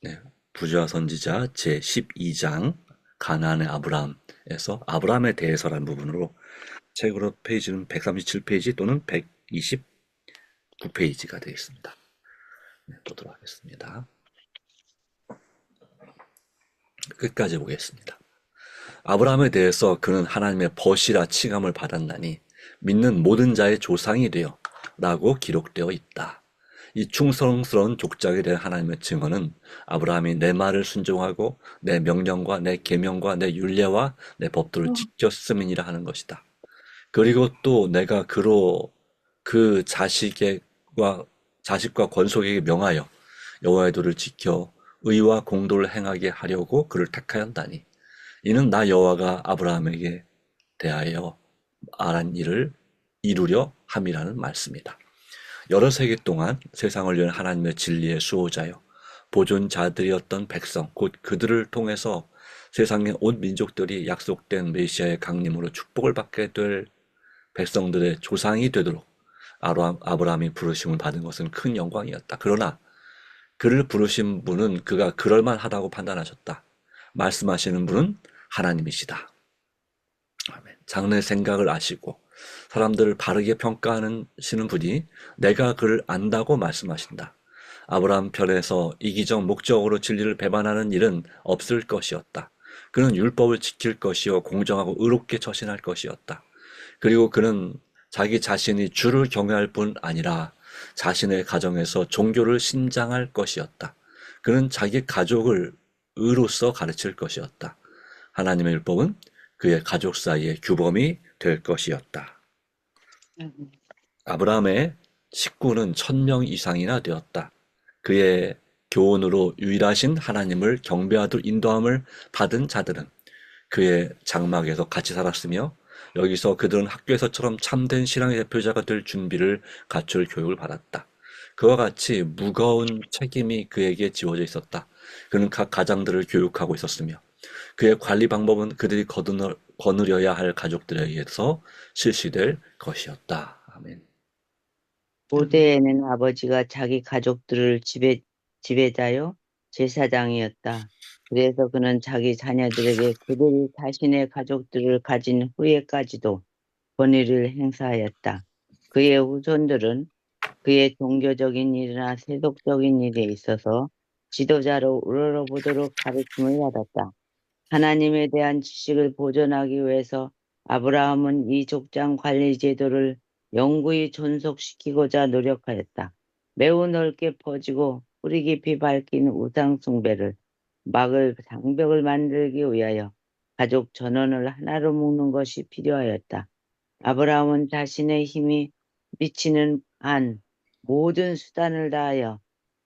네, 부자 선지자 제12장 가나안의 아브라함에서 아브라함에 대해서라는 부분으로 책으로 페이지는 137페이지 또는 129페이지가 되겠습니다. 네, 보도록 하겠습니다. 끝까지 보겠습니다. 아브라함에 대해서 그는 하나님의 벗이라 칭함을 받았나니 믿는 모든 자의 조상이 되어 라고 기록되어 있다. 이 충성스러운 족장에 대한 하나님의 증언은 아브라함이 내 말을 순종하고 내 명령과 내 계명과 내 율례와 내 법도를 지켰음이니라 하는 것이다. 그리고 또 내가 그로 그 자식과 권속에게 명하여 여호와의 도를 지켜 의와 공도를 행하게 하려고 그를 택하였다니 이는 나 여호와가 아브라함에게 대하여 말한 일을 이루려 함이라는 말씀이다. 여러 세기 동안 세상을 위한 하나님의 진리의 수호자여 보존자들이었던 백성 곧 그들을 통해서 세상의 온 민족들이 약속된 메시아의 강림으로 축복을 받게 될 백성들의 조상이 되도록 아브라함이 부르심을 받은 것은 큰 영광이었다. 그러나 그를 부르신 분은 그가 그럴만하다고 판단하셨다. 말씀하시는 분은 하나님이시다. 아멘. 장래 생각을 아시고 사람들을 바르게 평가하시는 분이 내가 그를 안다고 말씀하신다. 아브라함 편에서 이기적 목적으로 진리를 배반하는 일은 없을 것이었다. 그는 율법을 지킬 것이요 공정하고 의롭게 처신할 것이었다. 그리고 그는 자기 자신이 주를 경외할 뿐 아니라 자신의 가정에서 종교를 신장할 것이었다. 그는 자기 가족을 의로서 가르칠 것이었다. 하나님의 율법은 그의 가족 사이의 규범이 될 것이었다. 아브라함의 식구는 1000명 이상이나 되었다. 그의 교훈으로 유일하신 하나님을 경배하도록 인도함을 받은 자들은 그의 장막에서 같이 살았으며 여기서 그들은 학교에서처럼 참된 신앙의 대표자가 될 준비를 갖출 교육을 받았다. 그와 같이 무거운 책임이 그에게 지워져 있었다. 그는 각 가장들을 교육하고 있었으며 그의 관리 방법은 그들이 거느려야 할 가족들에 의해서 실시될 것이었다. 아멘. 고대에는 아버지가 자기 가족들을 지배자요 제사장이었다. 그래서 그는 자기 자녀들에게 그들이 자신의 가족들을 가진 후에까지도 권위를 행사하였다. 그의 후손들은 그의 종교적인 일이나 세속적인 일에 있어서 지도자로 우러러보도록 가르침을 받았다. 하나님에 대한 지식을 보존하기 위해서 아브라함은 이 족장 관리 제도를 영구히 존속시키고자 노력하였다. 매우 넓게 퍼지고 뿌리 깊이 밝힌 우상 숭배를 막을 장벽을 만들기 위하여 가족 전원을 하나로 묶는 것이 필요하였다. 아브라함은 자신의 힘이 미치는 한 모든 수단을 다하여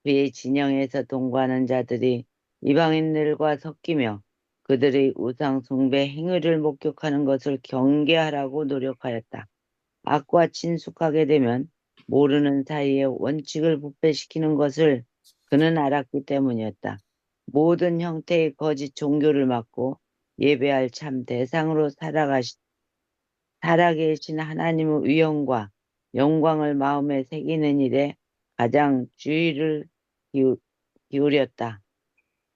그의 진영에서 동거하는 자들이 이방인들과 섞이며 그들의 우상 숭배 행위를 목격하는 것을 경계하라고 노력하였다. 악과 친숙하게 되면 모르는 사이에 원칙을 부패시키는 것을 그는 알았기 때문이었다. 모든 형태의 거짓 종교를 막고 예배할 참 대상으로 살아계신 하나님의 위엄과 영광을 마음에 새기는 일에 가장 주의를 기울였다.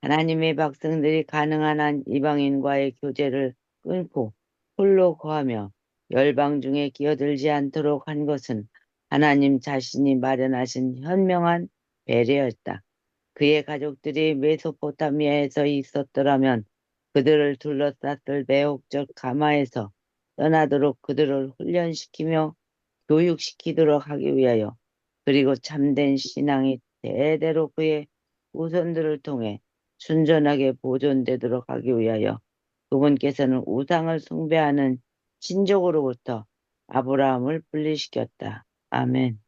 하나님의 백성들이 가능한 한 이방인과의 교제를 끊고 홀로 거하며 열방 중에 끼어들지 않도록 한 것은 하나님 자신이 마련하신 현명한 배려였다. 그의 가족들이 메소포타미아에서 있었더라면 그들을 둘러쌌을 매혹적 가마에서 떠나도록 그들을 훈련시키며 교육시키도록 하기 위하여 그리고 참된 신앙이 대대로 그의 후손들을 통해 순전하게 보존되도록 하기 위하여 그분께서는 우상을 숭배하는 친족으로부터 아브라함을 분리시켰다. 아멘.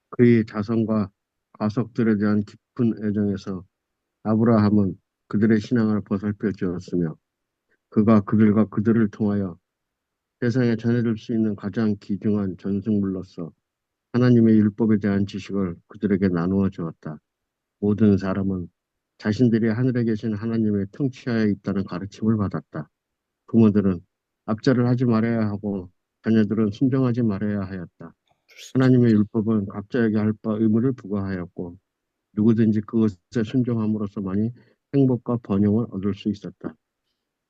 그의 자손과 가족들에 대한 깊은 애정에서 아브라함은 그들의 신앙을 보살펴 주었으며 그가 그들과 그들을 통하여 세상에 전해줄 수 있는 가장 귀중한 전승물로서 하나님의 율법에 대한 지식을 그들에게 나누어 주었다. 모든 사람은 자신들이 하늘에 계신 하나님의 통치하에 있다는 가르침을 받았다. 부모들은 압제를 하지 말아야 하고 자녀들은 순종하지 말아야 하였다. 하나님의 율법은 각자에게 할 바 의무를 부과하였고 누구든지 그것에 순종함으로써만이 행복과 번영을 얻을 수 있었다.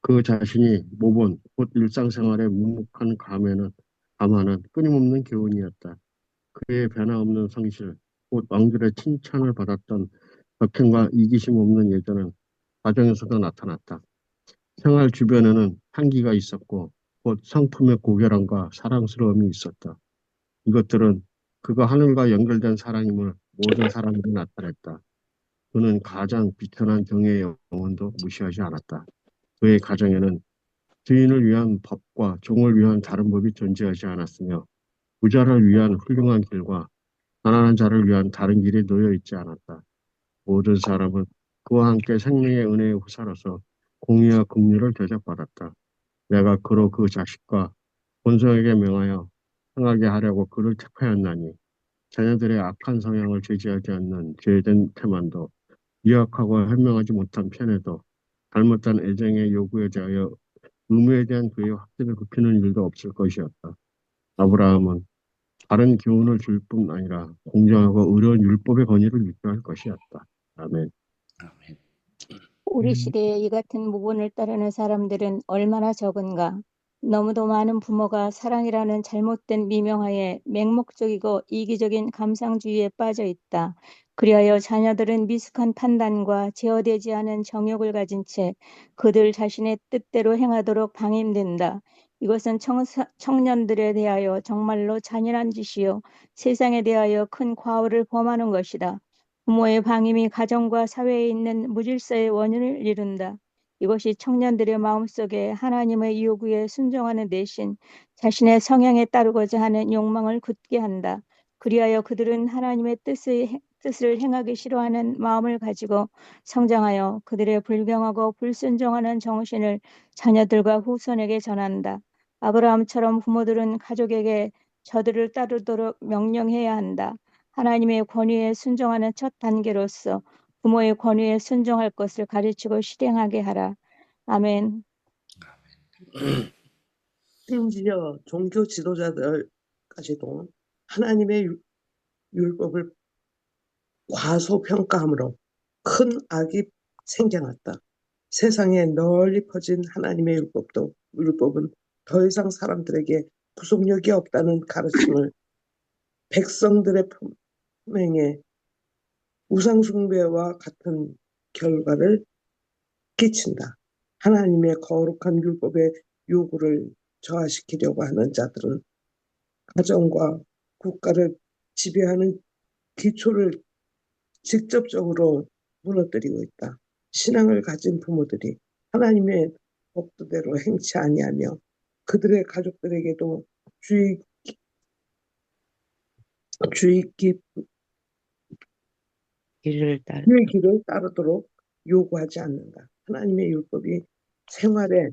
그 자신이 모본 곧 일상생활의 묵묵한 감화는 끊임없는 교훈이었다. 그의 변함없는 성실, 곧 왕들의 칭찬을 받았던 덕행과 이기심 없는 예전은 가정에서도 나타났다. 생활 주변에는 향기가 있었고 곧 성품의 고결함과 사랑스러움이 있었다. 이것들은 그가 하늘과 연결된 사랑임을 모든 사람들이 나타냈다. 그는 가장 비천한 경애의 영혼도 무시하지 않았다. 그의 가정에는 주인을 위한 법과 종을 위한 다른 법이 존재하지 않았으며 부자를 위한 훌륭한 길과 가난한 자를 위한 다른 길이 놓여 있지 않았다. 모든 사람은 그와 함께 생명의 은혜에 후사로서 공의와 긍휼을 대접받았다. 내가 그로 그 자식과 본성에게 명하여 행하게 하려고 그를 택하였나니 자녀들의 악한 성향을 제지하지 않는 죄된 태만도 미약하고 현명하지 못한 편에도 잘못된 애정의 요구에 대하여 의무에 대한 그의 확신을 굽히는 일도 없을 것이었다. 아브라함은 다른 교훈을 줄 뿐 아니라 공정하고 의로운 율법의 권위를 유지할 것이었다. 아멘. 아멘. 우리 시대에 이 같은 무본을 따르는 사람들은 얼마나 적은가. 너무도 많은 부모가 사랑이라는 잘못된 미명하에 맹목적이고 이기적인 감상주의에 빠져 있다. 그리하여 자녀들은 미숙한 판단과 제어되지 않은 정욕을 가진 채 그들 자신의 뜻대로 행하도록 방임된다. 이것은 청년들에 대하여 정말로 잔인한 짓이요 세상에 대하여 큰 과오를 범하는 것이다. 부모의 방임이 가정과 사회에 있는 무질서의 원인을 이룬다. 이것이 청년들의 마음속에 하나님의 요구에 순종하는 대신 자신의 성향에 따르고자 하는 욕망을 굳게 한다. 그리하여 그들은 하나님의 뜻을 행하기 싫어하는 마음을 가지고 성장하여 그들의 불경하고 불순종하는 정신을 자녀들과 후손에게 전한다. 아브라함처럼 부모들은 가족에게 저들을 따르도록 명령해야 한다. 하나님의 권위에 순종하는 첫 단계로서 부모의 권위에 순종할 것을 가르치고 실행하게 하라. 아멘. 심지어 종교 지도자들까지도 하나님의 율법을 과소평가함으로 큰 악이 생겨났다. 세상에 널리 퍼진 하나님의 율법은 더 이상 사람들에게 구속력이 없다는 가르침을 백성들의 품행에 우상숭배와 같은 결과를 끼친다. 하나님의 거룩한 율법의 요구를 저하시키려고 하는 자들은 가정과 국가를 지배하는 기초를 직접적으로 무너뜨리고 있다. 신앙을 가진 부모들이 하나님의 법도대로 행치 아니하며 그들의 가족들에게도 주의 길을 따라 길을 따르도록 요구하지 않는다. 하나님의 율법이 생활의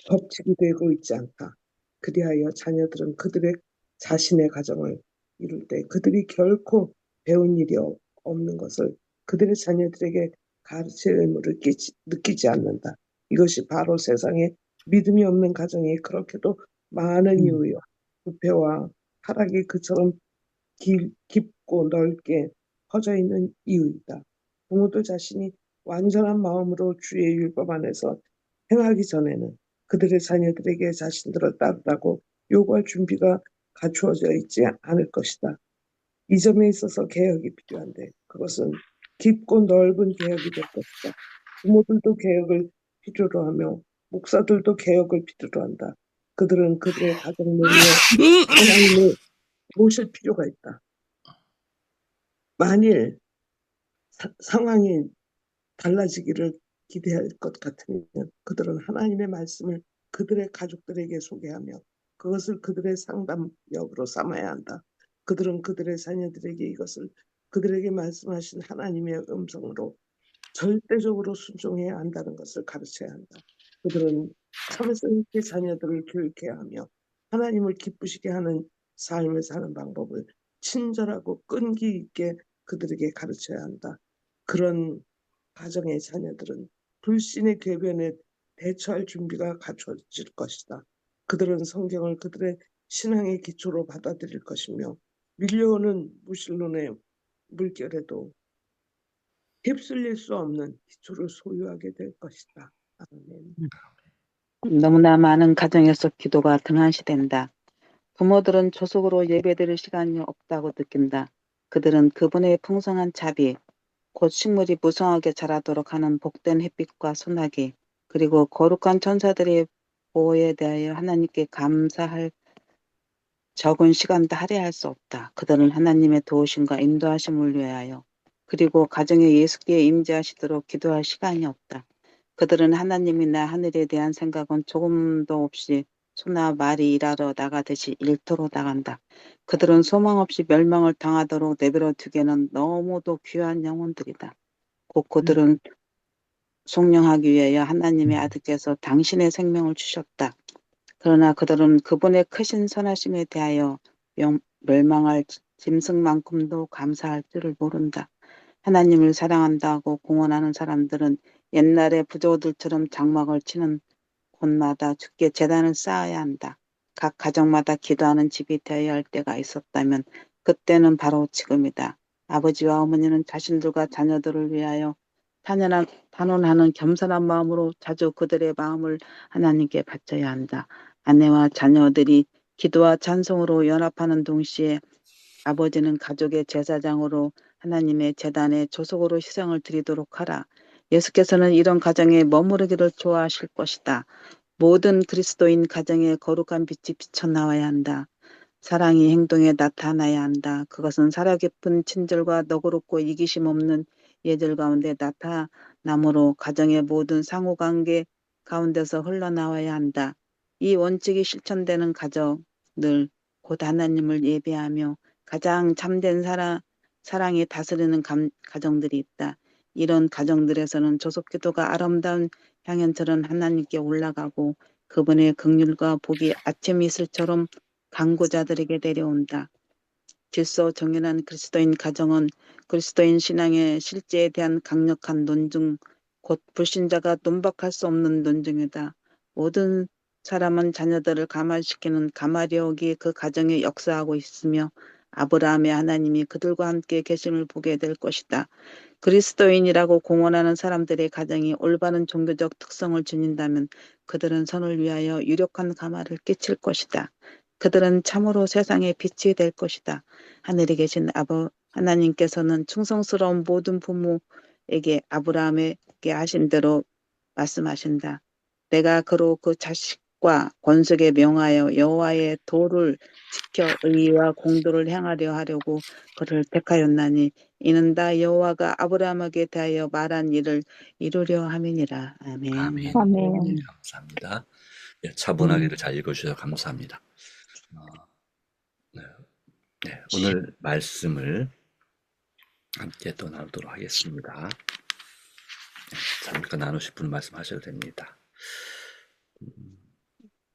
법칙이 되고 있지 않다. 그리하여 자녀들은 그들의 자신의 가정을 이룰 때 그들이 결코 배운 일이 없는 것을 그들의 자녀들에게 가르칠 의무를 느끼지 않는다. 이것이 바로 세상에 믿음이 없는 가정이 그렇게도 많은 이유요. 부패와 타락이 그처럼 깊고 넓게 퍼져 있는 이유이다. 부모들 자신이 완전한 마음으로 주의 율법 안에서 행하기 전에는 그들의 자녀들에게 자신들을 따르라고 요구할 준비가 갖추어져 있지 않을 것이다. 이 점에 있어서 개혁이 필요한데 그것은 깊고 넓은 개혁이 될 것이다. 부모들도 개혁을 필요로 하며 목사들도 개혁을 필요로 한다. 그들은 그들의 가정 내에 하나님을 모실 필요가 있다. 만일 상황이 달라지기를 기대할 것 같으면 그들은 하나님의 말씀을 그들의 가족들에게 소개하며 그것을 그들의 상담역으로 삼아야 한다. 그들은 그들의 자녀들에게 이것을 그들에게 말씀하신 하나님의 음성으로 절대적으로 순종해야 한다는 것을 가르쳐야 한다. 그들은 참을성 있게 자녀들을 교육해야 하며 하나님을 기쁘시게 하는 삶을 사는 방법을 친절하고 끈기 있게 그들에게 가르쳐야 한다. 그런 가정의 자녀들은 불신의 궤변에 대처할 준비가 갖춰질 것이다. 그들은 성경을 그들의 신앙의 기초로 받아들일 것이며 밀려오는 무신론에 물결에도 휩쓸릴 수 없는 기초를 소유하게 될 것이다. 아멘. 너무나 많은 가정에서 기도가 등한시된다. 부모들은 조속으로 예배드릴 시간이 없다고 느낀다. 그들은 그분의 풍성한 자비, 곧 식물이 무성하게 자라도록 하는 복된 햇빛과 소나기, 그리고 거룩한 천사들의 보호에 대하여 하나님께 감사할 적은 시간도 할애할 수 없다. 그들은 하나님의 도우심과 인도하심을 위하여 그리고 가정에 예수께 임재하시도록 기도할 시간이 없다. 그들은 하나님이나 하늘에 대한 생각은 조금도 없이 소나 말이 일하러 나가듯이 일터로 나간다. 그들은 소망 없이 멸망을 당하도록 내버려 두기에는 너무도 귀한 영혼들이다. 곧 그들은 속량하기 위하여 하나님의 아들께서 당신의 생명을 주셨다. 그러나 그들은 그분의 크신 선하심에 대하여 멸망할 짐승만큼도 감사할 줄을 모른다. 하나님을 사랑한다고 공언하는 사람들은 옛날의 부조들처럼 장막을 치는 곳마다 주께 제단을 쌓아야 한다. 각 가정마다 기도하는 집이 되어야 할 때가 있었다면 그때는 바로 지금이다. 아버지와 어머니는 자신들과 자녀들을 위하여 단언하는 겸손한 마음으로 자주 그들의 마음을 하나님께 바쳐야 한다. 아내와 자녀들이 기도와 찬송으로 연합하는 동시에 아버지는 가족의 제사장으로 하나님의 제단에 조속으로 희생을 드리도록 하라. 예수께서는 이런 가정에 머무르기를 좋아하실 것이다. 모든 그리스도인 가정에 거룩한 빛이 비쳐나와야 한다. 사랑이 행동에 나타나야 한다. 그것은 살아 깊은 친절과 너그럽고 이기심 없는 예절 가운데 나타남으로 가정의 모든 상호관계 가운데서 흘러나와야 한다. 이 원칙이 실천되는 가정들, 곧 하나님을 예배하며 가장 참된 사랑이 다스리는 가정들이 있다. 이런 가정들에서는 조속기도가 아름다운 향연처럼 하나님께 올라가고 그분의 긍휼과 복이 아침 이슬처럼 강구자들에게 내려온다. 질서 정연한 그리스도인 가정은 그리스도인 신앙의 실제에 대한 강력한 논증, 곧 불신자가 논박할 수 없는 논증이다. 모든 사람은 자녀들을 감화시키는 가마려옥이 그 가정에 역사하고 있으며 아브라함의 하나님이 그들과 함께 계심을 보게 될 것이다. 그리스도인이라고 공언하는 사람들의 가정이 올바른 종교적 특성을 지닌다면 그들은 선을 위하여 유력한 가마를 끼칠 것이다. 그들은 참으로 세상의 빛이 될 것이다. 하늘에 계신 하나님께서는 충성스러운 모든 부모에게 아브라함에게 하신 대로 말씀하신다. 내가 그로 그 자식과 권속에 명하여 여호와의 도를 지켜 의와 공도를 행하려 하려고 그를 택하였나니 이는 다 여호와가 아브라함에게 대하여 말한 일을 이루려 함이니라. 아멘. 아멘. 아멘. 감사합니다. 예, 차분하게를 잘 읽어주셔서 감사합니다. 네, 오늘 말씀을 함께 또 나누도록 하겠습니다. 잠깐 나누실 분 말씀하셔도 됩니다.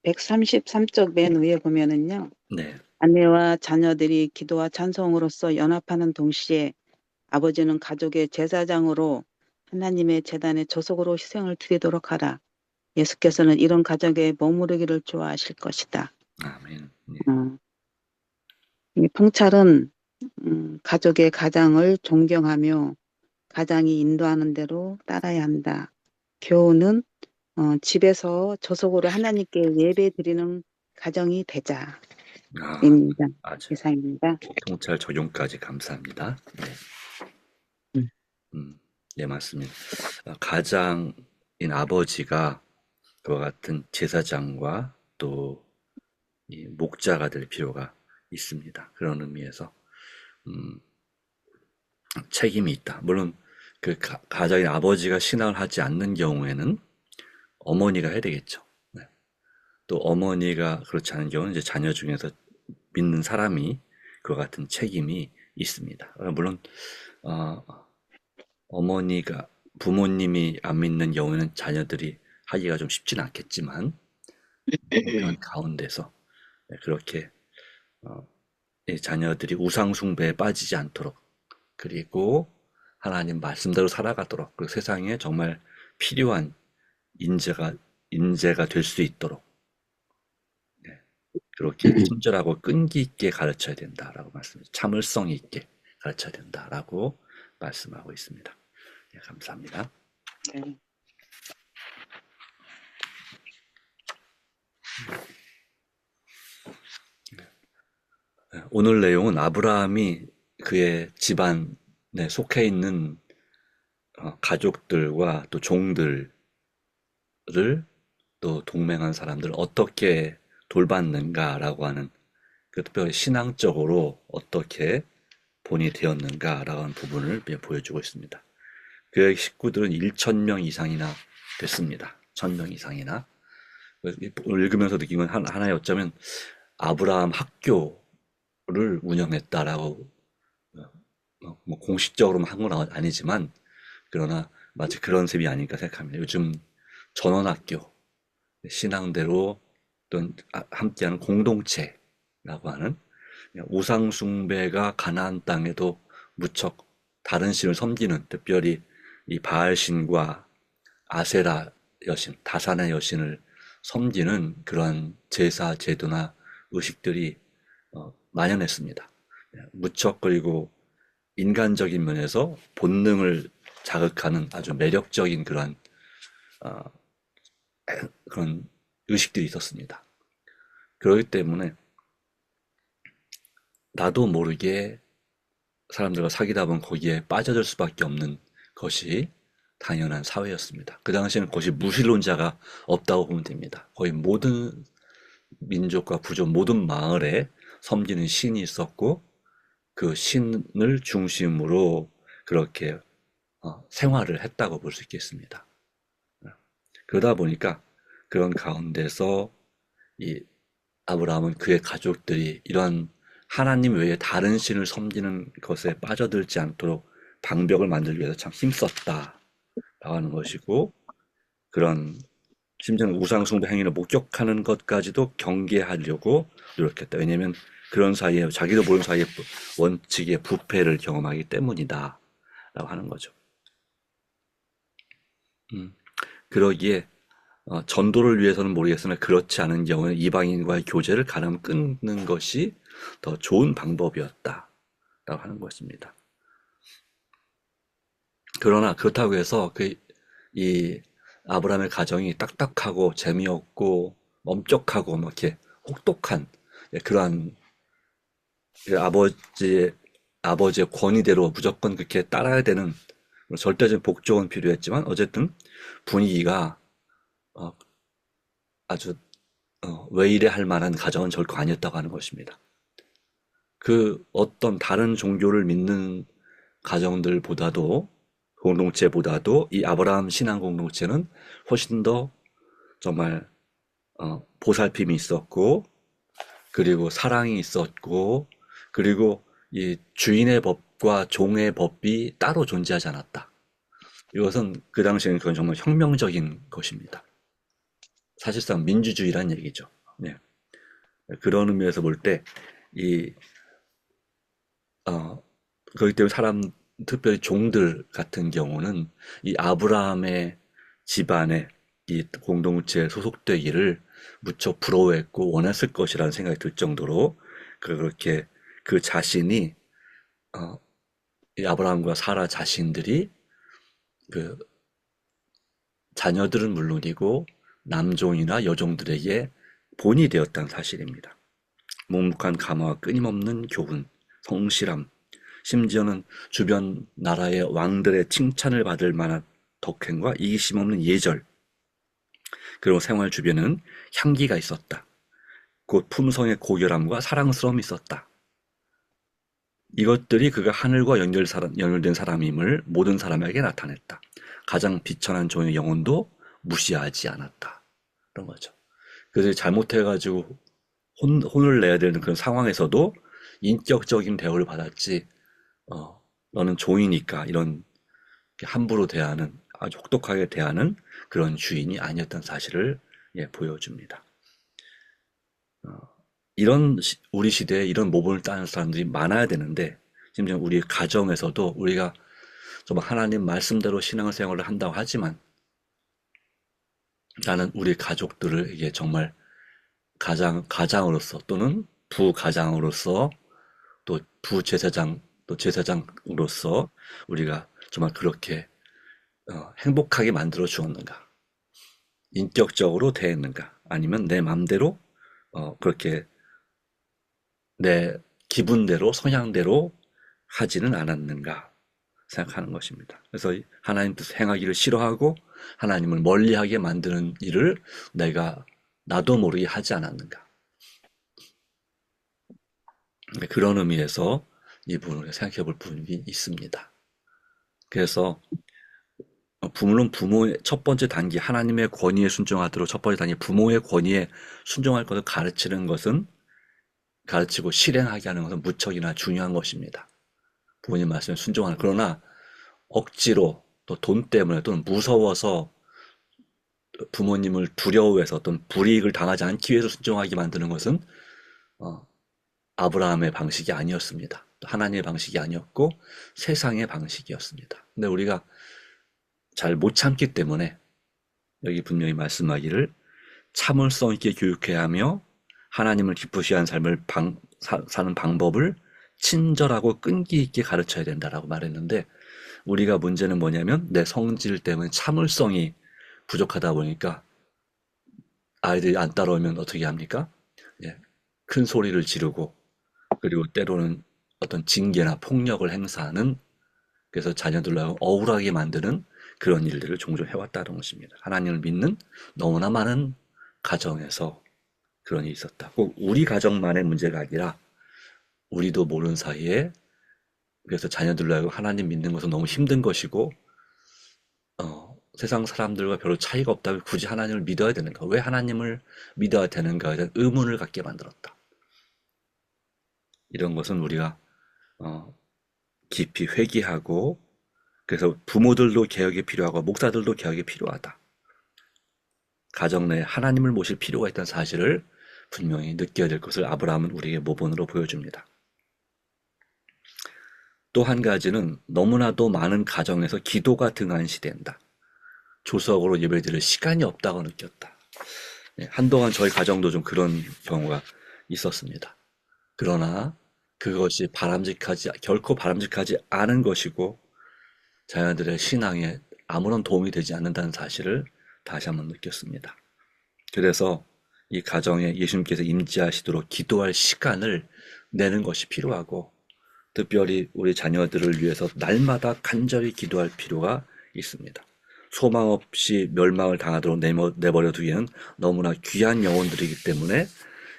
133쪽 맨 위에 보면은요. 네, 아내와 자녀들이 기도와 찬송으로서 연합하는 동시에 아버지는 가족의 제사장으로 하나님의 제단에 조속으로 희생을 드리도록 하라. 예수께서는 이런 가정에 머무르기를 좋아하실 것이다. 아멘. 네. 이 통찰은 가족의 가장을 존경하며 가장이 인도하는 대로 따라야 한다. 교훈은 집에서 조속으로 하나님께 예배 드리는 가정이 되자입니다. 아주 이상입니다. 통찰 적용까지 감사합니다. 네, 네 맞습니다. 가장인 아버지가 그와 같은 제사장과 또 이 목자가 될 필요가 있습니다. 그런 의미에서 책임이 있다. 물론 그 가장인 아버지가 신앙을 하지 않는 경우에는 어머니가 해야 되겠죠. 네. 또 어머니가 그렇지 않은 경우는 이제 자녀 중에서 믿는 사람이 그와 같은 책임이 있습니다. 물론 어머니가 부모님이 안 믿는 경우에는 자녀들이 하기가 좀 쉽지는 않겠지만 그런 가운데서 그렇게 자녀들이 우상 숭배에 빠지지 않도록 그리고 하나님 말씀대로 살아가도록 그 세상에 정말 필요한 인재가 될 수 있도록 그렇게 친절하고 끈기 있게 가르쳐야 된다라고 말씀드립니다. 참을성 있게 가르쳐야 된다라고 말씀하고 있습니다. 예, 감사합니다. 네. 오늘 내용은 아브라함이 그의 집안에 속해 있는 가족들과 또 종들을 또 동맹한 사람들을 어떻게 돌봤는가라고 하는, 그 특별히 신앙적으로 어떻게 본이 되었는가라고 하는 부분을 보여주고 있습니다. 그의 식구들은 1,000명 이상이나 됐습니다. 1,000명 이상이나. 읽으면서 느낀 건 하나의 어쩌면 아브라함 학교를 운영했다라고, 뭐 공식적으로는 한 건 아니지만, 그러나 마치 그런 셈이 아닐까 생각합니다. 요즘 전원학교, 신앙대로 또는 함께하는 공동체라고 하는, 우상숭배가 가나안 땅에도 무척 다른 신을 섬기는, 특별히 이 바알신과 아세라 여신, 다산의 여신을 섬기는 그러한 제사, 제도나 의식들이 만연했습니다. 무척, 그리고 인간적인 면에서 본능을 자극하는 아주 매력적인 그런 의식들이 있었습니다. 그렇기 때문에 나도 모르게 사람들과 사귀다 보면 거기에 빠져들 수밖에 없는 것이 당연한 사회였습니다. 그 당시에는 그것이 무신론자가 없다고 보면 됩니다. 거의 모든 민족과 부족, 모든 마을에 섬기는 신이 있었고, 그 신을 중심으로 그렇게 생활을 했다고 볼 수 있겠습니다. 그러다 보니까 그런 가운데서 이 아브라함은 그의 가족들이 이런 하나님 외에 다른 신을 섬기는 것에 빠져들지 않도록 방벽을 만들기 위해서 참 힘썼다라고 하는 것이고, 그런 심지어는 우상숭배 행위를 목격하는 것까지도 경계하려고 노력했다. 왜냐하면 그런 사이에 자기도 모르는 사이에 원칙의 부패를 경험하기 때문이다 라고 하는 거죠. 그러기에 전도를 위해서는 모르겠으나 그렇지 않은 경우에 이방인과의 교제를 가능하면 끊는 것이 더 좋은 방법이었다 라고 하는 것입니다. 그러나 그렇다고 해서 이 아브라함의 가정이 딱딱하고 재미없고 엄격하고 막 이렇게 혹독한 그러한 아버지의 권위대로 무조건 그렇게 따라야 되는 절대적인 복종은 필요했지만, 어쨌든 분위기가 아주 왜 이래 할 만한 가정은 절코 아니었다고 하는 것입니다. 그 어떤 다른 종교를 믿는 가정들보다도, 공동체보다도 이 아브라함 신앙 공동체는 훨씬 더 정말 보살핌이 있었고, 그리고 사랑이 있었고, 그리고 이 주인의 법과 종의 법이 따로 존재하지 않았다. 이것은 그 당시에는 그건 정말 혁명적인 것입니다. 사실상 민주주의란 얘기죠. 네. 그런 의미에서 볼 때 그렇기 때문에 특별히 종들 같은 경우는 이 아브라함의 집안에 이 공동체에 소속되기를 무척 부러워했고 원했을 것이라는 생각이 들 정도로, 그렇게 그 자신이 이 아브라함과 사라 자신들이 그 자녀들은 물론이고 남종이나 여종들에게 본이 되었다는 사실입니다. 묵묵한 감화와 끊임없는 교훈, 성실함, 심지어는 주변 나라의 왕들의 칭찬을 받을 만한 덕행과 이기심 없는 예절, 그리고 생활 주변에는 향기가 있었다. 곧 품성의 고결함과 사랑스러움이 있었다. 이것들이 그가 하늘과 연결된 사람임을 모든 사람에게 나타냈다. 가장 비천한 종의 영혼도 무시하지 않았다. 그런 거죠. 그래서 잘못해가지고 혼을 내야 되는 그런 상황에서도 인격적인 대우를 받았지, 너는 종이니까 이런 함부로 대하는, 아주 혹독하게 대하는 그런 주인이 아니었다는 사실을 보여줍니다. 우리 시대에 이런 모범을 따는 사람들이 많아야 되는데, 심지어 우리 가정에서도 우리가 정말 하나님 말씀대로 신앙생활을 한다고 하지만, 나는 우리 가족들을 이게 정말 가장으로서 또는 부가장으로서 또 부제사장 또 제사장으로서 우리가 정말 그렇게 행복하게 만들어 주었는가? 인격적으로 대했는가? 아니면 내 맘대로 그렇게 내 기분대로 성향대로 하지는 않았는가 생각하는 것입니다. 그래서 하나님 뜻 행하기를 싫어하고 하나님을 멀리하게 만드는 일을 나도 모르게 하지 않았는가. 그런 의미에서 이 부분을 생각해 볼 부분이 있습니다. 그래서 물론 부모의 첫 번째 단계, 하나님의 권위에 순종하도록 첫 번째 단계, 부모의 권위에 순종할 것을 가르치고 실행하게 하는 것은 무척이나 중요한 것입니다. 부모님 말씀에 순종하는. 그러나 억지로 또 돈 때문에 또는 무서워서 부모님을 두려워해서 어떤 불이익을 당하지 않기 위해서 순종하게 만드는 것은 아브라함의 방식이 아니었습니다. 하나님의 방식이 아니었고 세상의 방식이었습니다. 근데 우리가 잘 못 참기 때문에 여기 분명히 말씀하기를 참을성 있게 교육해야 하며 하나님을 기쁘시게 하는 삶을 사는 방법을 친절하고 끈기 있게 가르쳐야 된다라고 말했는데, 우리가 문제는 뭐냐면 내 성질 때문에 참을성이 부족하다 보니까 아이들이 안 따라오면 어떻게 합니까? 예, 큰 소리를 지르고, 그리고 때로는 어떤 징계나 폭력을 행사하는, 그래서 자녀들로 억울하게 만드는 그런 일들을 종종 해왔다는 것입니다. 하나님을 믿는 너무나 많은 가정에서 그런 일이 있었다. 꼭 우리 가정만의 문제가 아니라 우리도 모르는 사이에, 그래서 자녀들로 하여금 하나님 믿는 것은 너무 힘든 것이고 세상 사람들과 별로 차이가 없다면 굳이 하나님을 믿어야 되는가? 왜 하나님을 믿어야 되는가에 대한 의문을 갖게 만들었다. 이런 것은 우리가 깊이 회개하고, 그래서 부모들도 개혁이 필요하고 목사들도 개혁이 필요하다. 가정 내에 하나님을 모실 필요가 있다는 사실을 분명히 느껴야 될 것을 아브라함은 우리에게 모본으로 보여줍니다. 또 한 가지는 너무나도 많은 가정에서 기도가 등한시된다. 조석으로 예배드릴 시간이 없다고 느꼈다. 한동안 저희 가정도 좀 그런 경우가 있었습니다. 그러나 그것이 결코 바람직하지 않은 것이고 자녀들의 신앙에 아무런 도움이 되지 않는다는 사실을 다시 한번 느꼈습니다. 그래서 이 가정에 예수님께서 임재하시도록 기도할 시간을 내는 것이 필요하고, 특별히 우리 자녀들을 위해서 날마다 간절히 기도할 필요가 있습니다. 소망 없이 멸망을 당하도록 내버려 두기에는 너무나 귀한 영혼들이기 때문에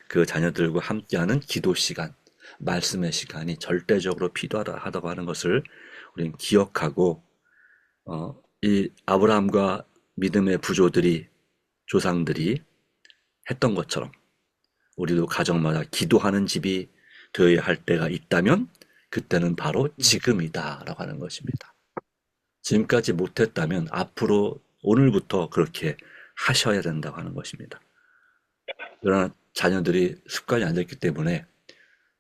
그 자녀들과 함께하는 기도 시간, 말씀의 시간이 절대적으로 필요하다고 하는 것을 우리는 기억하고, 이 아브라함과 믿음의 조상들이 했던 것처럼 우리도 가정마다 기도하는 집이 되어야 할 때가 있다면 그때는 바로 지금이다라고 하는 것입니다. 지금까지 못했다면 앞으로 오늘부터 그렇게 하셔야 된다고 하는 것입니다. 그러나 자녀들이 습관이 안 됐기 때문에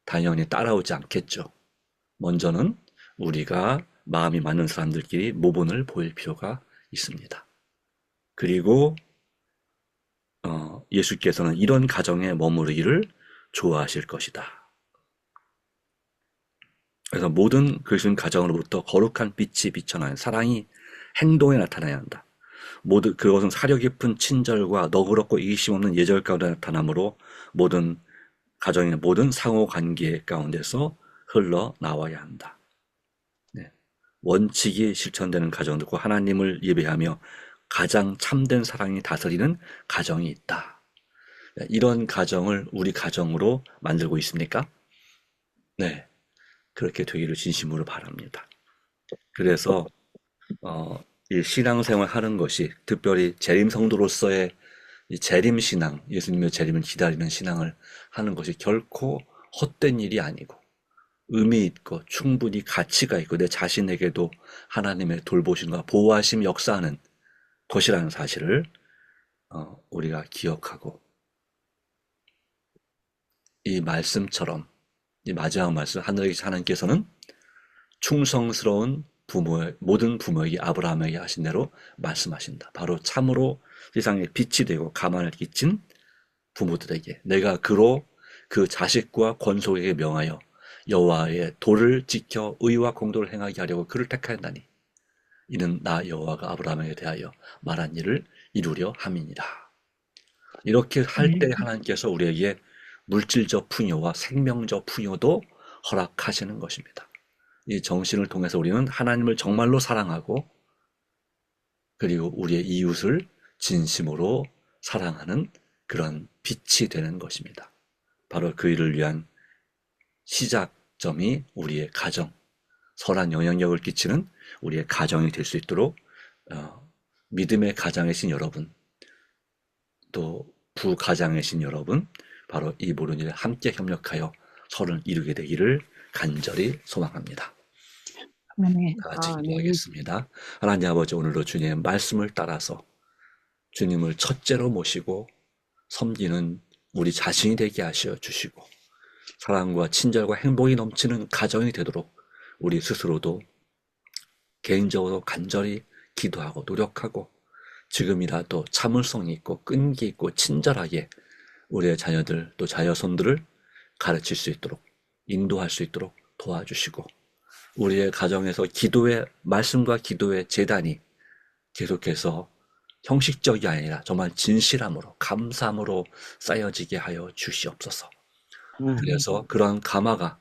당연히 따라오지 않겠죠. 먼저는 우리가 마음이 맞는 사람들끼리 모본을 보일 필요가 있습니다. 그리고 예수께서는 이런 가정에 머무르기를 좋아하실 것이다. 그래서 모든 그리스도인 가정으로부터 거룩한 빛이 비쳐나는 사랑이 행동에 나타나야 한다. 그것은 사려 깊은 친절과 너그럽고 이기심 없는 예절 가운데 나타나므로 모든 가정의 모든 상호 관계 가운데서 흘러나와야 한다. 원칙이 실천되는 가정들과 하나님을 예배하며 가장 참된 사랑이 다스리는 가정이 있다. 이런 가정을 우리 가정으로 만들고 있습니까? 네, 그렇게 되기를 진심으로 바랍니다. 그래서 이 신앙생활 하는 것이, 특별히 재림 성도로서의 이 재림 신앙, 예수님의 재림을 기다리는 신앙을 하는 것이 결코 헛된 일이 아니고 의미 있고 충분히 가치가 있고 내 자신에게도 하나님의 돌보심과 보호하심 역사하는 것이라는 사실을 우리가 기억하고, 이 말씀처럼 이 마지막 말씀, 하나님께서는 충성스러운 모든 부모에게, 아브라함에게 하신 대로 말씀하신다. 바로 참으로 세상에 빛이 되고 가만을 끼친 부모들에게 내가 그로 그 자식과 권속에게 명하여 여호와의 도를 지켜 의와 공도를 행하게 하려고 그를 택하였나니 이는 나 여호와가 아브라함에게 대하여 말한 일을 이루려 함이니라. 이렇게 할 때 하나님께서 우리에게 물질적 풍요와 생명적 풍요도 허락하시는 것입니다. 이 정신을 통해서 우리는 하나님을 정말로 사랑하고 그리고 우리의 이웃을 진심으로 사랑하는 그런 빛이 되는 것입니다. 바로 그 일을 위한 시작점이 우리의 가정, 선한 영향력을 끼치는 우리의 가정이 될 수 있도록 믿음의 가장이신 여러분, 또 부가장이신 여러분, 바로 이 모든 일에 함께 협력하여 서로를 이루게 되기를 간절히 소망합니다. 아멘. 다 같이 기도하겠습니다. 하나님 아버지, 오늘도 주님의 말씀을 따라서 주님을 첫째로 모시고 섬기는 우리 자신이 되게 하셔 주시고 사랑과 친절과 행복이 넘치는 가정이 되도록 우리 스스로도 개인적으로 간절히 기도하고 노력하고 지금이라도 참을성 있고 끈기 있고 친절하게 우리의 자녀들 또 자녀손들을 가르칠 수 있도록 인도할 수 있도록 도와주시고 우리의 가정에서 기도의 말씀과 기도의 제단이 계속해서 형식적이 아니라 정말 진실함으로 감사함으로 쌓여지게 하여 주시옵소서. 그래서 그러한 감화가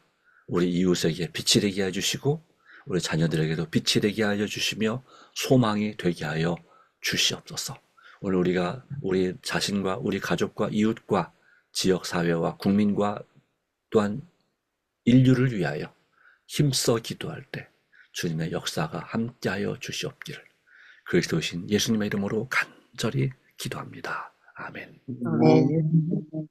우리 이웃에게 빛이 되게 해주시고 우리 자녀들에게도 빛이 되게 하여 주시며 소망이 되게 하여 주시옵소서. 오늘 우리가 우리 자신과 우리 가족과 이웃과 지역사회와 국민과 또한 인류를 위하여 힘써 기도할 때 주님의 역사가 함께하여 주시옵기를 그리스도신 예수님의 이름으로 간절히 기도합니다. 아멘. 아멘.